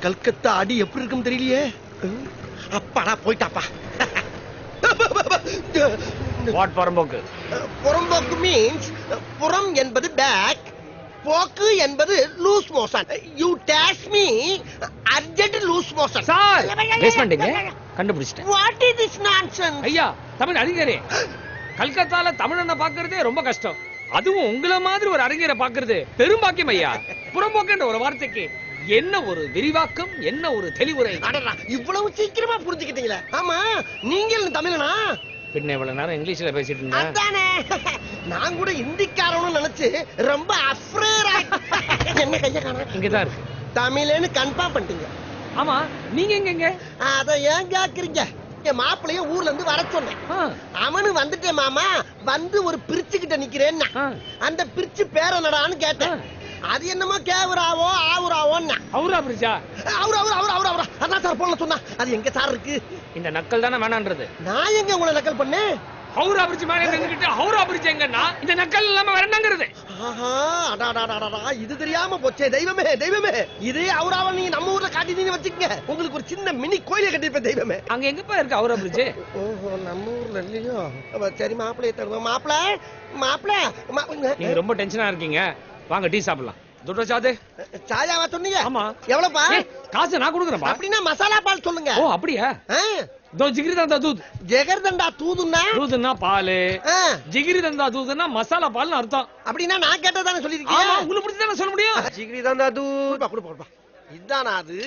கல்கத்தா அடி எப்படி இருக்கும் தெரியலையே. அப்பாடா போயிட்டாப்பா. வாட் புறம்போக்கு? புறம்போக்கு மீன்ஸ் புறம் என்பது பேக், போக்கு என்பது loose motion. You dash me urgent loose motion. Sir பேஸ்மெண்ட்ங்க கண்டுபிடிச்சிட்டேன். What is this nonsense? ஐயா தமிழ் அறிஞரே, கல்கத்தால தமிழனை பாக்குறதே ரொம்ப கஷ்டம். அதுவும் உங்களை மாதிரி ஒரு அறிஞரை பாக்குறது பெரும்பாக்கியம் ஐயா. புறம்போக்குன்ற ஒரு வார்த்தைக்கு என்ன ஒரு விரிவாக்கம், என்ன ஒரு தெளிவுரை. இவ்வளவு சீக்கிரமா புரிஞ்சுக்கிட்டீங்களா? ஆமா, நீங்கள் தமிழனா? பின்ன இவ்வளவு நேரம் இங்கிலீஷ்ல பேசிட்டு இருந்தேன். அதானே, நான் கூட இந்திக்காரன்னு நினைச்சு ரொம்ப அஃப்ரேர். என்ன கைய காணோம்? இங்கதான் இருக்கு. தமிழ்னு கன்ஃபார்ம் பண்ணிட்டீங்க. ஆமா, நீங்க எங்க? அத ஏன் கேக்குறீங்க? என் மாப்பிளைய ஊர்ல இருந்து வர சொன்னேன். அவனு வந்துட்டேன் மாமா, வந்து ஒரு பிரிச்சு கிட்ட நிக்கிறேன்னா அந்த பிரிச்சு பேர என்னடான்னு கேட்டேன். அது என்னமோ கேவராவோ ஆவுராவோன்னா. அவுரா பிரிச்சா? அவுரா அதான் சார் போன்ல சொன்னா. அது எங்க சார் இருக்கு? இந்த நக்கல் தானே வேணான்றது. நான் எங்க உங்களை நக்கல் பண்ணேன்? ஹவுரா பிரிட்ஜ் மேல நின்னுக்கிட்டு ஹவுரா பிரிட்ஜ் எங்கன்னா இந்த நக்கல் இல்லாம வேண்டாங்கிறது. ஆஹா, அடாடாடாடா, இது தெரியாம போச்சே. தெய்வமே தெய்வமே, இதே ஹவுராவை நீங்க நம்ம ஊர்ல காட்டிட்டீங்கன்னு வச்சுக்கங்க, உங்களுக்கு ஒரு சின்ன மினி கோயிலை கட்டிருப்பேன். தெய்வமே, அங்க எங்கப்பா இருக்கு ஹவுரா பிரிட்ஜ்? ஓஹோ, நம்ம ஊர்ல இல்லையோ? சரி, மாப்பிளைய தருவோம். மாப்பிள நீங்க ரொம்ப டென்ஷனா இருக்கீங்க, வாங்க டீ சாப்பிடலாம். துட்டோ சாதே. சாயாவா சொன்னீங்க? ஆமா. எவ்வளவுப்பா? காசு நான் கொடுக்குறேன்ப்பா. அப்படின்னா மசாலா பால் சொல்லுங்க. ஓ அப்படியா? दो जिगरी दंदा दूध ஜெகர்தண்டா தூதுன்னா दूधना पाल जिगरी दंदा दूधना मसाला पाल அர்த்தம். அப்படினா நான் கேட்டதானே சொல்லிருக்கீங்க. ஆமா, உங்களுக்கு புரிஞ்சு தான சொல்ல முடியும். ஜிகிரி தந்தா தூத். பா குடு போடுப்பா. இதானா அது?